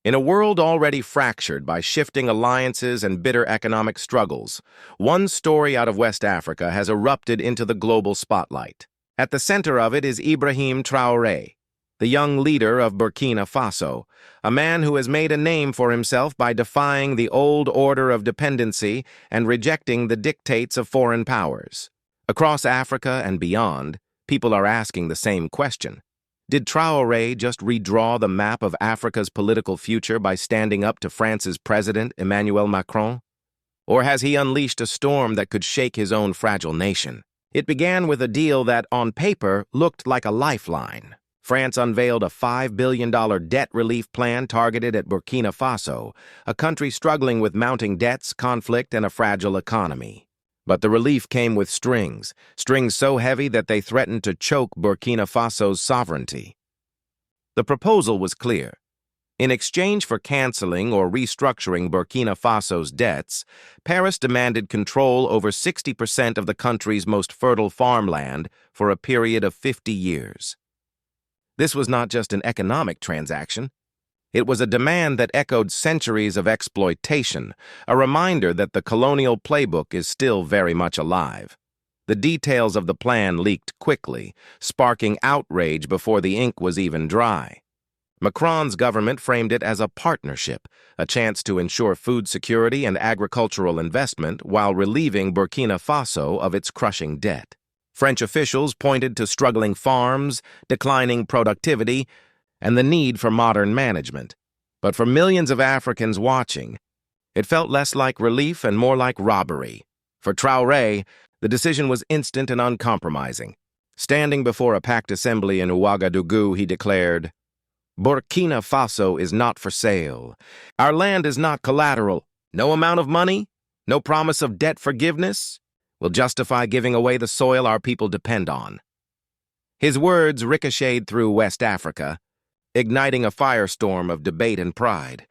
In a world already fractured by shifting alliances and bitter economic struggles, one story out of West Africa has erupted into the global spotlight. At the center of it is Ibrahim Traoré, the young leader of Burkina Faso, a man who has made a name for himself by defying the old order of dependency and rejecting the dictates of foreign powers. Across Africa and beyond, people are asking the same question. Did Traoré just redraw the map of Africa's political future by standing up to France's president, Emmanuel Macron? Or has he unleashed a storm that could shake his own fragile nation? It began with a deal that, on paper, looked like a lifeline. France unveiled a $5 billion debt relief plan targeted at Burkina Faso, a country struggling with mounting debts, conflict, and a fragile economy. But the relief came with strings so heavy that they threatened to choke Burkina Faso's sovereignty. The proposal was clear. In exchange for canceling or restructuring Burkina Faso's debts, Paris demanded control over 60% of the country's most fertile farmland for a period of 50 years. This was not just an economic transaction. It was a demand that echoed centuries of exploitation, a reminder that the colonial playbook is still very much alive. The details of the plan leaked quickly, sparking outrage before the ink was even dry. Macron's government framed it as a partnership, a chance to ensure food security and agricultural investment while relieving Burkina Faso of its crushing debt. French officials pointed to struggling farms, declining productivity, and the need for modern management. But for millions of Africans watching, it felt less like relief and more like robbery. For Traoré, the decision was instant and uncompromising. Standing before a packed assembly in Ouagadougou, he declared, "Burkina Faso is not for sale. Our land is not collateral. No amount of money, no promise of debt forgiveness will justify giving away the soil our people depend on." His words ricocheted through West Africa, igniting a firestorm of debate and pride.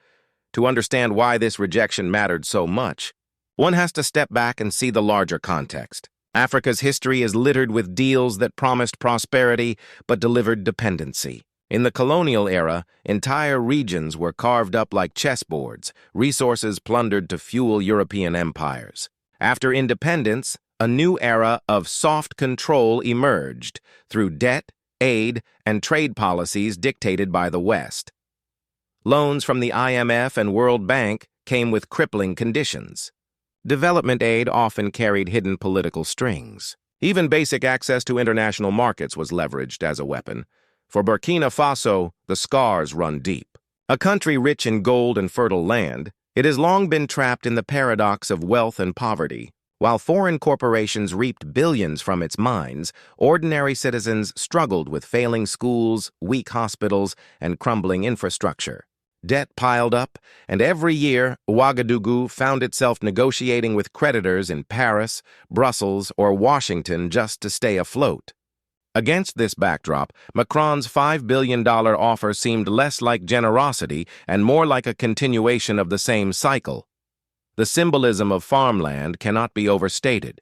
To understand why this rejection mattered so much, one has to step back and see the larger context. Africa's history is littered with deals that promised prosperity but delivered dependency. In the colonial era, entire regions were carved up like chessboards, resources plundered to fuel European empires. After independence, a new era of soft control emerged through debt, aid, and trade policies dictated by the West. Loans from the IMF and World Bank came with crippling conditions. Development aid often carried hidden political strings. Even basic access to international markets was leveraged as a weapon. For Burkina Faso, the scars run deep. A country rich in gold and fertile land, it has long been trapped in the paradox of wealth and poverty. While foreign corporations reaped billions from its mines, ordinary citizens struggled with failing schools, weak hospitals, and crumbling infrastructure. Debt piled up, and every year, Ouagadougou found itself negotiating with creditors in Paris, Brussels, or Washington just to stay afloat. Against this backdrop, Macron's $5 billion offer seemed less like generosity and more like a continuation of the same cycle. The symbolism of farmland cannot be overstated.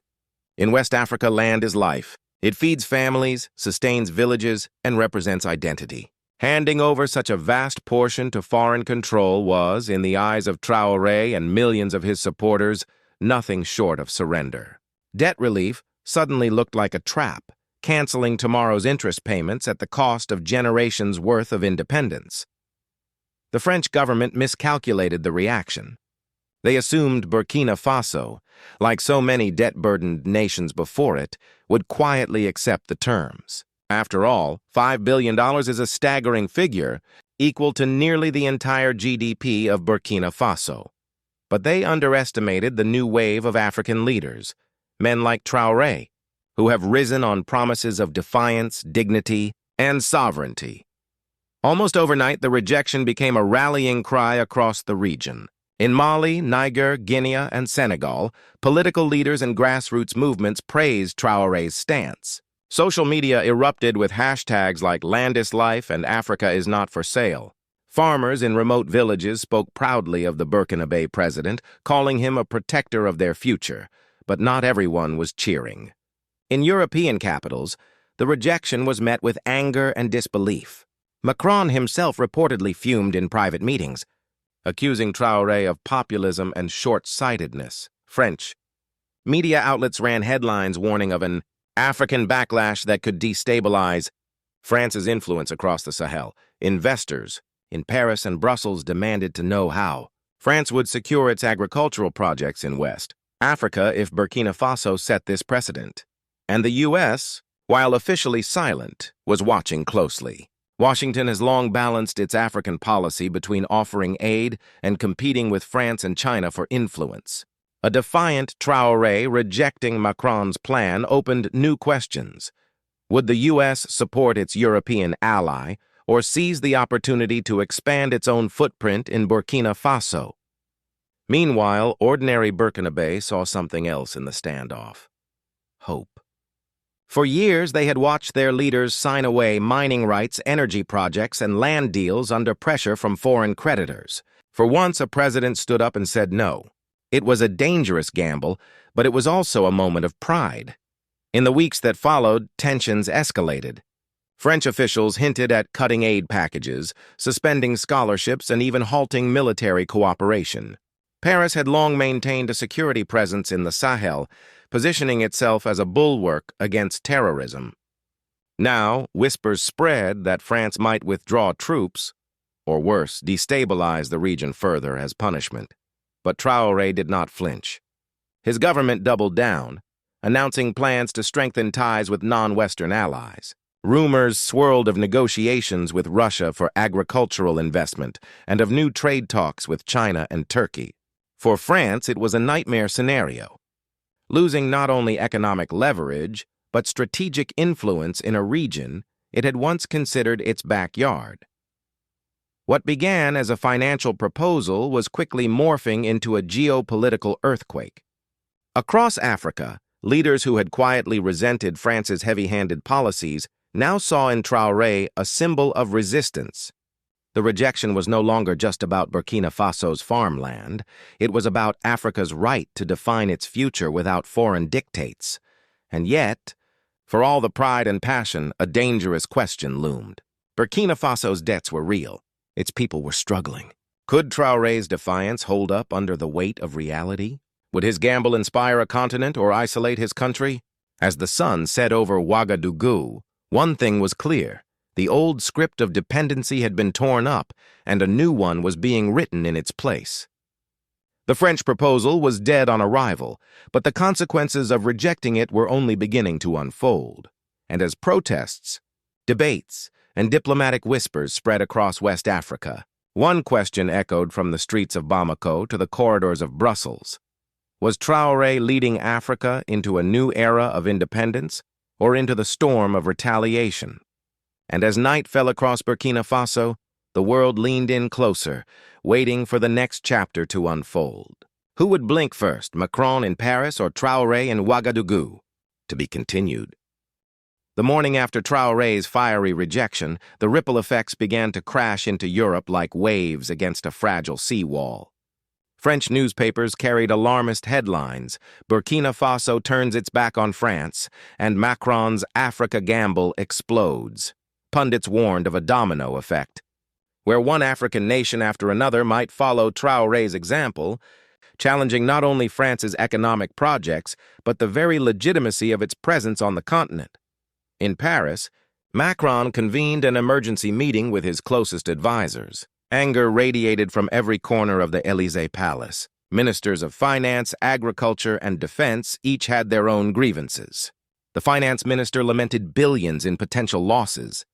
In West Africa, land is life. It feeds families, sustains villages, and represents identity. Handing over such a vast portion to foreign control was, in the eyes of Traoré and millions of his supporters, nothing short of surrender. Debt relief suddenly looked like a trap, canceling tomorrow's interest payments at the cost of generations' worth of independence. The French government miscalculated the reaction. They assumed Burkina Faso, like so many debt-burdened nations before it, would quietly accept the terms. After all, $5 billion is a staggering figure, equal to nearly the entire GDP of Burkina Faso. But they underestimated the new wave of African leaders, men like Traoré, who have risen on promises of defiance, dignity, and sovereignty. Almost overnight, the rejection became a rallying cry across the region. In Mali, Niger, Guinea, and Senegal, political leaders and grassroots movements praised Traoré's stance. Social media erupted with hashtags like "Land is Life" and "Africa is not for sale." Farmers in remote villages spoke proudly of the Burkinabe president, calling him a protector of their future, but not everyone was cheering. In European capitals, the rejection was met with anger and disbelief. Macron himself reportedly fumed in private meetings. accusing Traoré of populism and short-sightedness. French media outlets ran headlines warning of an African backlash that could destabilize France's influence across the Sahel. Investors in Paris and Brussels demanded to know how France would secure its agricultural projects in West Africa if Burkina Faso set this precedent. And the U.S., while officially silent, was watching closely. Washington has long balanced its African policy between offering aid and competing with France and China for influence. A defiant Traoré rejecting Macron's plan opened new questions. Would the U.S. support its European ally or seize the opportunity to expand its own footprint in Burkina Faso? Meanwhile, ordinary Burkinabe saw something else in the standoff: hope. For years, they had watched their leaders sign away mining rights, energy projects, and land deals under pressure from foreign creditors. For once, a president stood up and said no. It was a dangerous gamble, but it was also a moment of pride. In the weeks that followed, tensions escalated. French officials hinted at cutting aid packages, suspending scholarships, and even halting military cooperation. Paris had long maintained a security presence in the Sahel, positioning itself as a bulwark against terrorism. Now, whispers spread that France might withdraw troops, or worse, destabilize the region further as punishment. But Traoré did not flinch. His government doubled down, announcing plans to strengthen ties with non-Western allies. Rumors swirled of negotiations with Russia for agricultural investment and of new trade talks with China and Turkey. For France, it was a nightmare scenario, losing not only economic leverage, but strategic influence in a region it had once considered its backyard. What began as a financial proposal was quickly morphing into a geopolitical earthquake. Across Africa, leaders who had quietly resented France's heavy-handed policies now saw in Traoré a symbol of resistance. The rejection was no longer just about Burkina Faso's farmland. It was about Africa's right to define its future without foreign dictates. And yet, for all the pride and passion, a dangerous question loomed. Burkina Faso's debts were real. Its people were struggling. Could Traoré's defiance hold up under the weight of reality? Would his gamble inspire a continent or isolate his country? As the sun set over Ouagadougou, one thing was clear. The old script of dependency had been torn up, and a new one was being written in its place. The French proposal was dead on arrival, but the consequences of rejecting it were only beginning to unfold. And as protests, debates, and diplomatic whispers spread across West Africa, one question echoed from the streets of Bamako to the corridors of Brussels. Was Traoré leading Africa into a new era of independence, or into the storm of retaliation? And as night fell across Burkina Faso, the world leaned in closer, waiting for the next chapter to unfold. Who would blink first, Macron in Paris or Traoré in Ouagadougou? To be continued. The morning after Traoré's fiery rejection, the ripple effects began to crash into Europe like waves against a fragile seawall. French newspapers carried alarmist headlines: Burkina Faso turns its back on France, and Macron's Africa gamble explodes. Pundits warned of a domino effect, where one African nation after another might follow Traoré's example, challenging not only France's economic projects, but the very legitimacy of its presence on the continent. In Paris, Macron convened an emergency meeting with his closest advisors. Anger radiated from every corner of the Élysée Palace. Ministers of finance, agriculture, and defense each had their own grievances. The finance minister lamented billions in potential losses.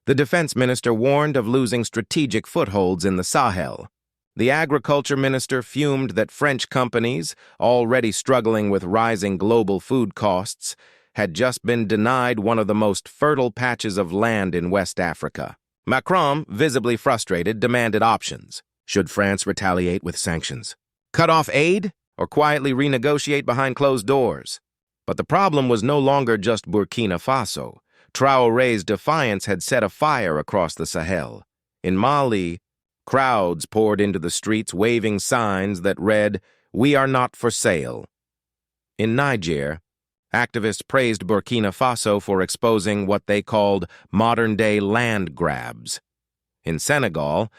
The defense minister warned of losing strategic footholds in the Sahel. The agriculture minister fumed that French companies, already struggling with rising global food costs, had just been denied one of the most fertile patches of land in West Africa. Macron, visibly frustrated, demanded options. Should France retaliate with sanctions? Cut off aid? Or quietly renegotiate behind closed doors? But the problem was no longer just Burkina Faso. Traoré's defiance had set a fire across the Sahel. In Mali, crowds poured into the streets waving signs that read, "We are not for sale." In Niger, activists praised Burkina Faso for exposing what they called modern-day land grabs. In Senegal,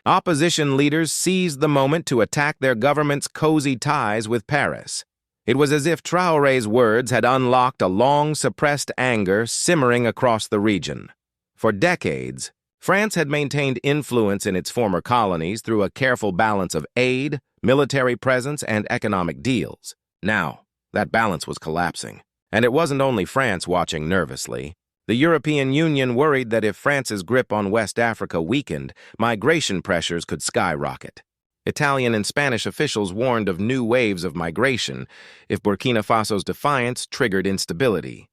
Opposition leaders seized the moment to attack their government's cozy ties with Paris. It was as if Traoré's words had unlocked a long-suppressed anger simmering across the region. For decades, France had maintained influence in its former colonies through a careful balance of aid, military presence, and economic deals. Now, that balance was collapsing. And it wasn't only France watching nervously. The European Union worried that if France's grip on West Africa weakened, migration pressures could skyrocket. Italian and Spanish officials warned of new waves of migration if Burkina Faso's defiance triggered instability.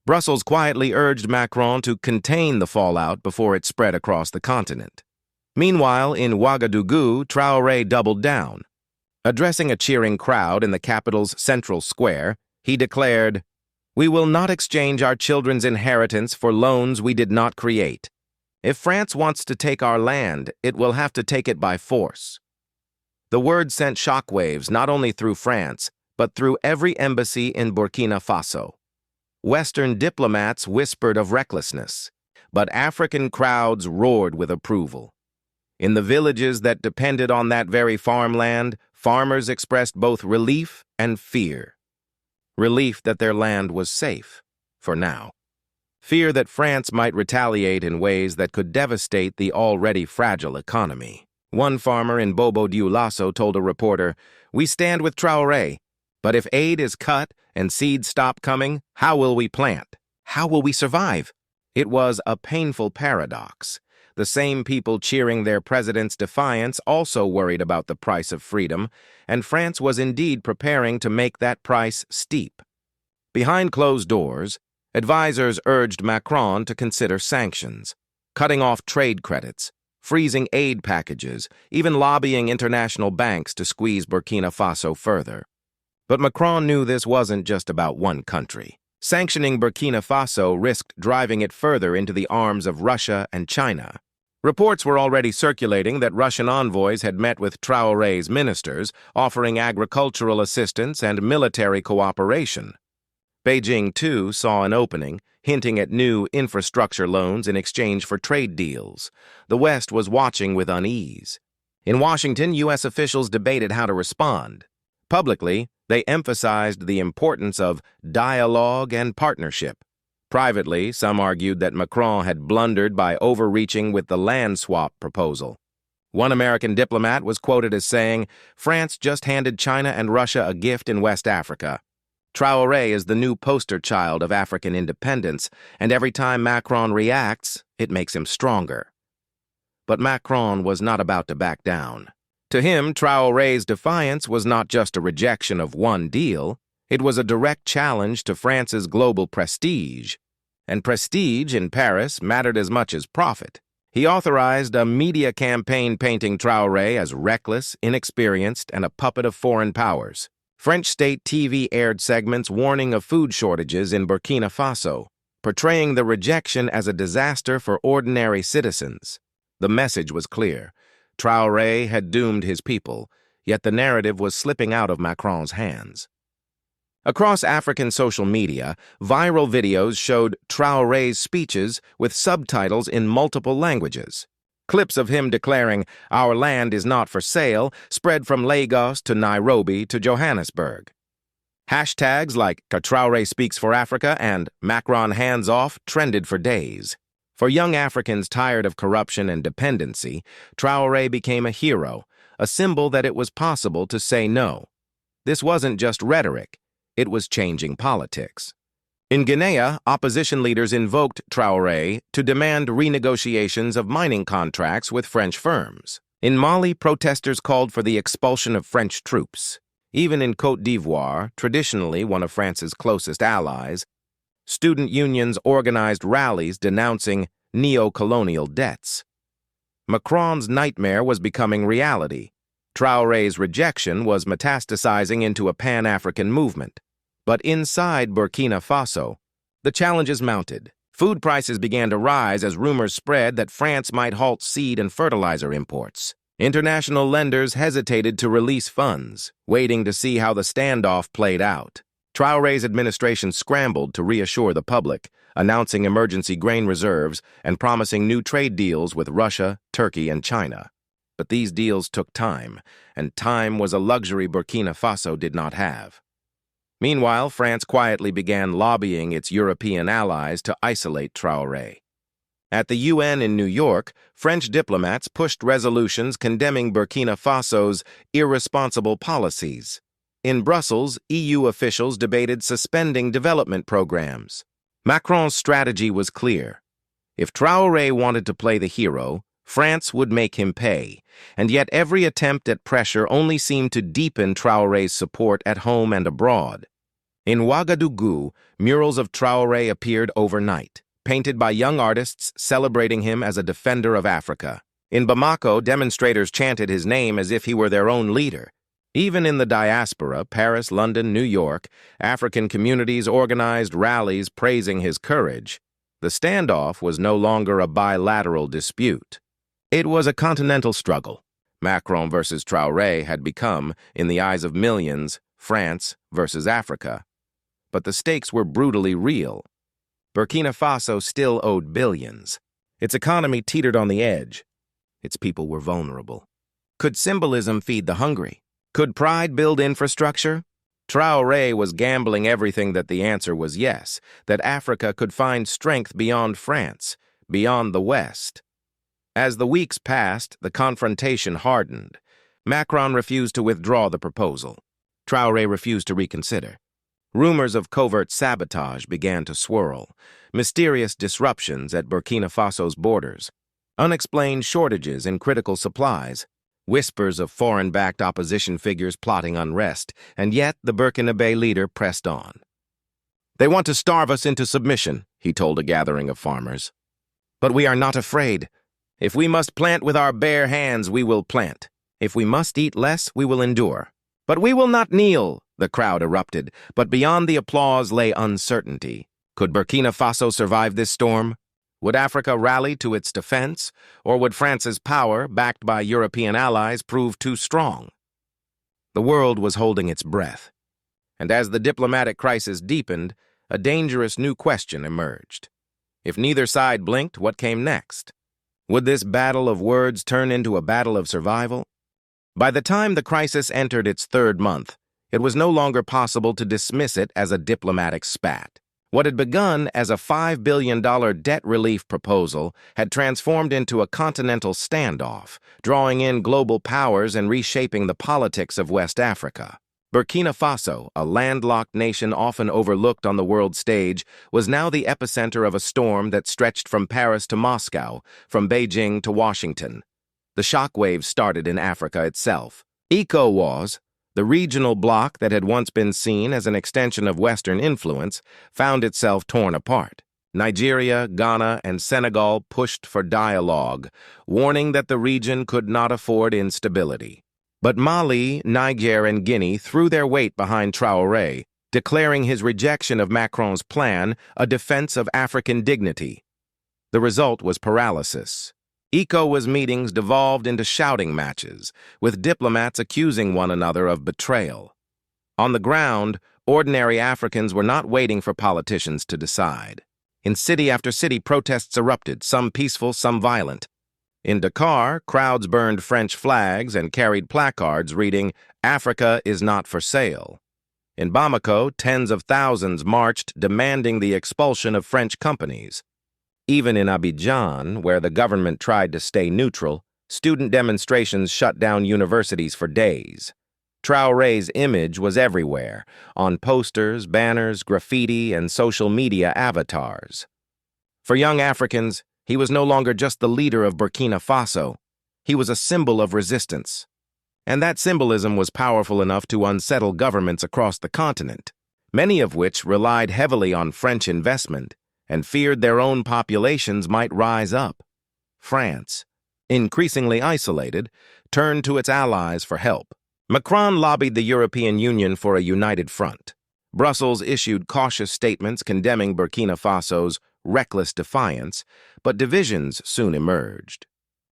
Brussels quietly urged Macron to contain the fallout before it spread across the continent. Meanwhile, in Ouagadougou, Traoré doubled down. Addressing a cheering crowd in the capital's central square, he declared, "We will not exchange our children's inheritance for loans we did not create. If France wants to take our land, it will have to take it by force." The word sent shockwaves not only through France, but through every embassy in Burkina Faso. Western diplomats whispered of recklessness, but African crowds roared with approval. In the villages that depended on that very farmland, farmers expressed both relief and fear. Relief that their land was safe, for now. Fear that France might retaliate in ways that could devastate the already fragile economy. One farmer in Bobo-Dioulasso told a reporter, "We stand with Traoré, but if aid is cut and seeds stop coming, how will we plant? How will we survive?" It was a painful paradox. The same people cheering their president's defiance also worried about the price of freedom, and France was indeed preparing to make that price steep. Behind closed doors, advisors urged Macron to consider sanctions, cutting off trade credits, freezing aid packages, even lobbying international banks to squeeze Burkina Faso further. But Macron knew this wasn't just about one country. Sanctioning Burkina Faso risked driving it further into the arms of Russia and China. Reports were already circulating that Russian envoys had met with Traoré's ministers, offering agricultural assistance and military cooperation. Beijing, too, saw an opening, hinting at new infrastructure loans in exchange for trade deals. The West was watching with unease. In Washington, U.S. officials debated how to respond. Publicly, they emphasized the importance of dialogue and partnership. Privately, some argued that Macron had blundered by overreaching with the land swap proposal. One American diplomat was quoted as saying, "France just handed China and Russia a gift in West Africa. Traoré is the new poster child of African independence, and every time Macron reacts, it makes him stronger." But Macron was not about to back down. To him, Traoré's defiance was not just a rejection of one deal. It was a direct challenge to France's global prestige. And prestige in Paris mattered as much as profit. He authorized a media campaign painting Traoré as reckless, inexperienced, and a puppet of foreign powers. French state TV aired segments warning of food shortages in Burkina Faso, portraying the rejection as a disaster for ordinary citizens. The message was clear. Traoré had doomed his people, yet the narrative was slipping out of Macron's hands. Across African social media, viral videos showed Traoré's speeches with subtitles in multiple languages. Clips of him declaring, "Our land is not for sale," spread from Lagos to Nairobi to Johannesburg. Hashtags like Traoré speaks for Africa and Macron hands off trended for days. For young Africans tired of corruption and dependency, Traoré became a hero, a symbol that it was possible to say no. This wasn't just rhetoric. It was changing politics. In Guinea, opposition leaders invoked Traoré to demand renegotiations of mining contracts with French firms. In Mali, protesters called for the expulsion of French troops. Even in Côte d'Ivoire, traditionally one of France's closest allies, student unions organized rallies denouncing neo-colonial debts. Macron's nightmare was becoming reality. Traoré's rejection was metastasizing into a pan-African movement. But inside Burkina Faso, the challenges mounted. Food prices began to rise as rumors spread that France might halt seed and fertilizer imports. International lenders hesitated to release funds, waiting to see how the standoff played out. Traoré's administration scrambled to reassure the public, announcing emergency grain reserves and promising new trade deals with Russia, Turkey, and China. But these deals took time, and time was a luxury Burkina Faso did not have. Meanwhile, France quietly began lobbying its European allies to isolate Traoré. At the UN in New York, French diplomats pushed resolutions condemning Burkina Faso's irresponsible policies. In Brussels, EU officials debated suspending development programs. Macron's strategy was clear. If Traoré wanted to play the hero, France would make him pay, and yet every attempt at pressure only seemed to deepen Traoré's support at home and abroad. In Ouagadougou, murals of Traoré appeared overnight, painted by young artists celebrating him as a defender of Africa. In Bamako, demonstrators chanted his name as if he were their own leader. Even in the diaspora, Paris, London, New York, African communities organized rallies praising his courage. The standoff was no longer a bilateral dispute. It was a continental struggle. Macron versus Traoré had become, in the eyes of millions, France versus Africa. But the stakes were brutally real. Burkina Faso still owed billions. Its economy teetered on the edge. Its people were vulnerable. Could symbolism feed the hungry? Could pride build infrastructure? Traoré was gambling everything that the answer was yes, that Africa could find strength beyond France, beyond the West. As the weeks passed, the confrontation hardened. Macron refused to withdraw the proposal. Traoré refused to reconsider. Rumors of covert sabotage began to swirl, mysterious disruptions at Burkina Faso's borders, unexplained shortages in critical supplies, whispers of foreign-backed opposition figures plotting unrest, and yet the Burkinabe leader pressed on. "They want to starve us into submission," he told a gathering of farmers. "But we are not afraid. If we must plant with our bare hands, we will plant. If we must eat less, we will endure. But we will not kneel," the crowd erupted, but beyond the applause lay uncertainty. Could Burkina Faso survive this storm? Would Africa rally to its defense, or would France's power, backed by European allies, prove too strong? The world was holding its breath, and as the diplomatic crisis deepened, a dangerous new question emerged. If neither side blinked, what came next? Would this battle of words turn into a battle of survival? By the time the crisis entered its third month, it was no longer possible to dismiss it as a diplomatic spat. What had begun as a $5 billion debt relief proposal had transformed into a continental standoff, drawing in global powers and reshaping the politics of West Africa. Burkina Faso, a landlocked nation often overlooked on the world stage, was now the epicenter of a storm that stretched from Paris to Moscow, from Beijing to Washington. The shockwaves started in Africa itself. ECOWAS, the regional bloc that had once been seen as an extension of Western influence, found itself torn apart. Nigeria, Ghana, and Senegal pushed for dialogue, warning that the region could not afford instability. But Mali, Niger, and Guinea threw their weight behind Traoré, declaring his rejection of Macron's plan a defense of African dignity. The result was paralysis. ECOWAS meetings devolved into shouting matches, with diplomats accusing one another of betrayal. On the ground, ordinary Africans were not waiting for politicians to decide. In city after city, protests erupted, some peaceful, some violent. In Dakar, crowds burned French flags and carried placards reading, "Africa is not for sale." In Bamako, tens of thousands marched demanding the expulsion of French companies. Even in Abidjan, where the government tried to stay neutral, student demonstrations shut down universities for days. Traoré's image was everywhere, on posters, banners, graffiti, and social media avatars. For young Africans, he was no longer just the leader of Burkina Faso. He was a symbol of resistance. And that symbolism was powerful enough to unsettle governments across the continent, many of which relied heavily on French investment and feared their own populations might rise up. France, increasingly isolated, turned to its allies for help. Macron lobbied the European Union for a united front. Brussels issued cautious statements condemning Burkina Faso's reckless defiance, but divisions soon emerged.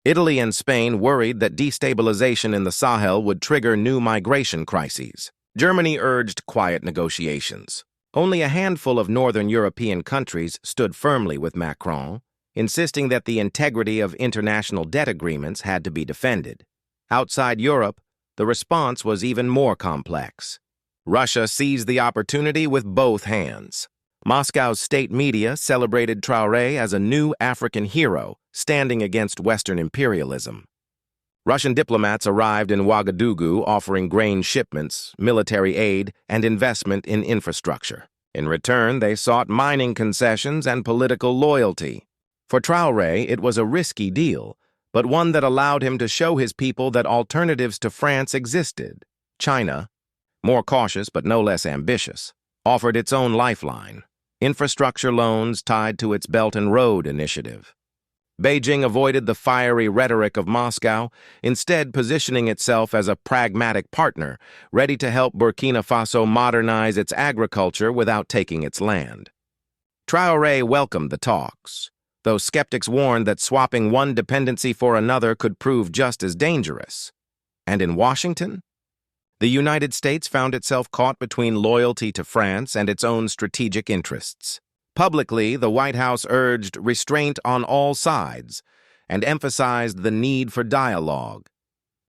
Italy and Spain worried that destabilization in the Sahel would trigger new migration crises. Germany urged quiet negotiations. Only a handful of northern European countries stood firmly with Macron, insisting that the integrity of international debt agreements had to be defended. Outside Europe, the response was even more complex. Russia seized the opportunity with both hands. Moscow's state media celebrated Traoré as a new African hero, standing against Western imperialism. Russian diplomats arrived in Ouagadougou offering grain shipments, military aid, and investment in infrastructure. In return, they sought mining concessions and political loyalty. For Traoré, it was a risky deal, but one that allowed him to show his people that alternatives to France existed. China, more cautious but no less ambitious, offered its own lifeline: infrastructure loans tied to its Belt and Road Initiative. Beijing avoided the fiery rhetoric of Moscow, instead positioning itself as a pragmatic partner, ready to help Burkina Faso modernize its agriculture without taking its land. Traoré welcomed the talks, though skeptics warned that swapping one dependency for another could prove just as dangerous. And in Washington, the United States found itself caught between loyalty to France and its own strategic interests. Publicly, the White House urged restraint on all sides and emphasized the need for dialogue.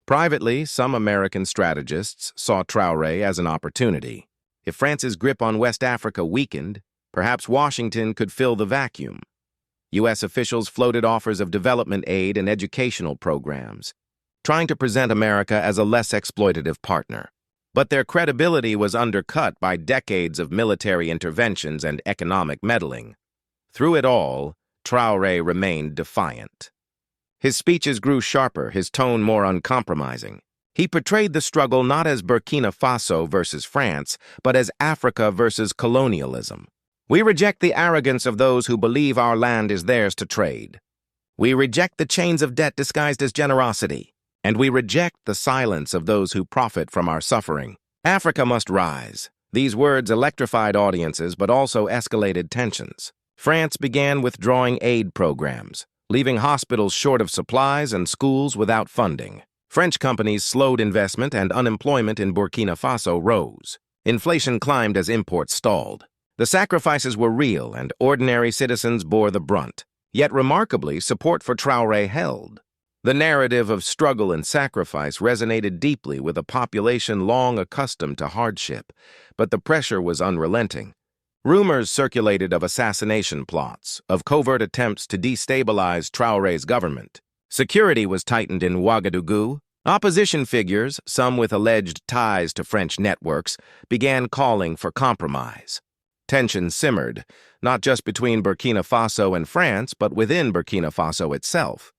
Privately, some American strategists saw Traoré as an opportunity. If France's grip on West Africa weakened, perhaps Washington could fill the vacuum. U.S. officials floated offers of development aid and educational programs, trying to present America as a less exploitative partner. But their credibility was undercut by decades of military interventions and economic meddling. Through it all, Traoré remained defiant. His speeches grew sharper, his tone more uncompromising. He portrayed the struggle not as Burkina Faso versus France, but as Africa versus colonialism. We reject the arrogance of those who believe our land is theirs to trade. We reject the chains of debt disguised as generosity. And we reject the silence of those who profit from our suffering. Africa must rise. These words electrified audiences but also escalated tensions. France began withdrawing aid programs, leaving hospitals short of supplies and schools without funding. French companies slowed investment and unemployment in Burkina Faso rose. Inflation climbed as imports stalled. The sacrifices were real and ordinary citizens bore the brunt. Yet remarkably, support for Traoré held. The narrative of struggle and sacrifice resonated deeply with a population long accustomed to hardship, but the pressure was unrelenting. Rumors circulated of assassination plots, of covert attempts to destabilize Traoré's government. Security was tightened in Ouagadougou. Opposition figures, some with alleged ties to French networks, began calling for compromise. Tension simmered, not just between Burkina Faso and France, but within Burkina Faso itself.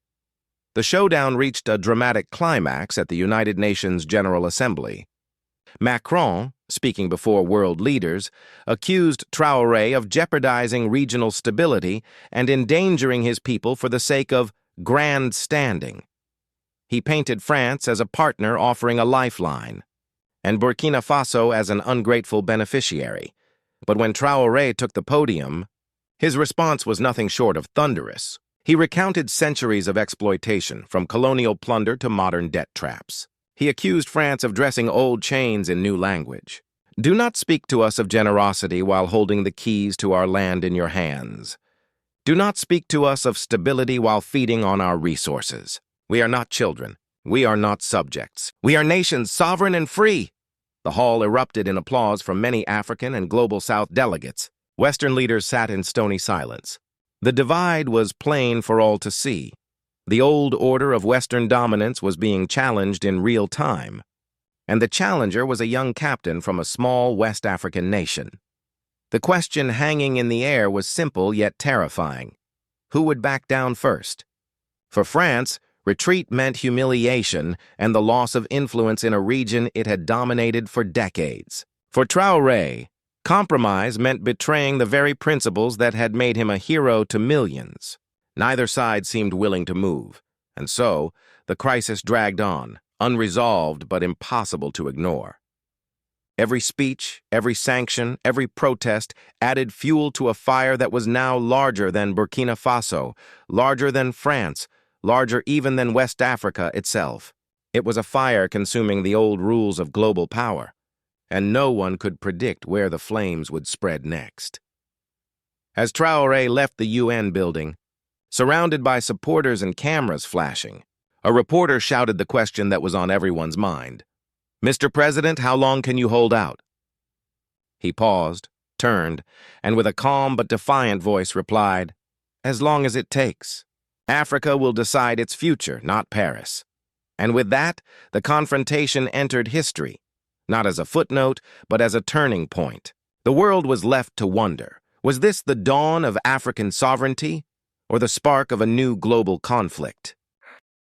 The showdown reached a dramatic climax at the United Nations General Assembly. Macron, speaking before world leaders, accused Traoré of jeopardizing regional stability and endangering his people for the sake of grand standing. He painted France as a partner offering a lifeline, and Burkina Faso as an ungrateful beneficiary. But when Traoré took the podium, his response was nothing short of thunderous. He recounted centuries of exploitation, from colonial plunder to modern debt traps. He accused France of dressing old chains in new language. Do not speak to us of generosity while holding the keys to our land in your hands. Do not speak to us of stability while feeding on our resources. We are not children. We are not subjects. We are nations sovereign and free. The hall erupted in applause from many African and Global South delegates. Western leaders sat in stony silence. The divide was plain for all to see. The old order of Western dominance was being challenged in real time, and the challenger was a young captain from a small West African nation. The question hanging in the air was simple yet terrifying. Who would back down first? For France, retreat meant humiliation and the loss of influence in a region it had dominated for decades. For Traoré, compromise meant betraying the very principles that had made him a hero to millions. Neither side seemed willing to move, and so the crisis dragged on, unresolved but impossible to ignore. Every speech, every sanction, every protest added fuel to a fire that was now larger than Burkina Faso, larger than France, larger even than West Africa itself. It was a fire consuming the old rules of global power, and no one could predict where the flames would spread next. As Traoré left the UN building, surrounded by supporters and cameras flashing, A reporter shouted the question that was on everyone's mind. "Mr. President, how long can you hold out?" He paused, turned, and with a calm but defiant voice replied, "As long as it takes. Africa will decide its future, not Paris." And with that, the confrontation entered history, not as a footnote, but as a turning point. The world was left to wonder, was this the dawn of African sovereignty, or the spark of a new global conflict?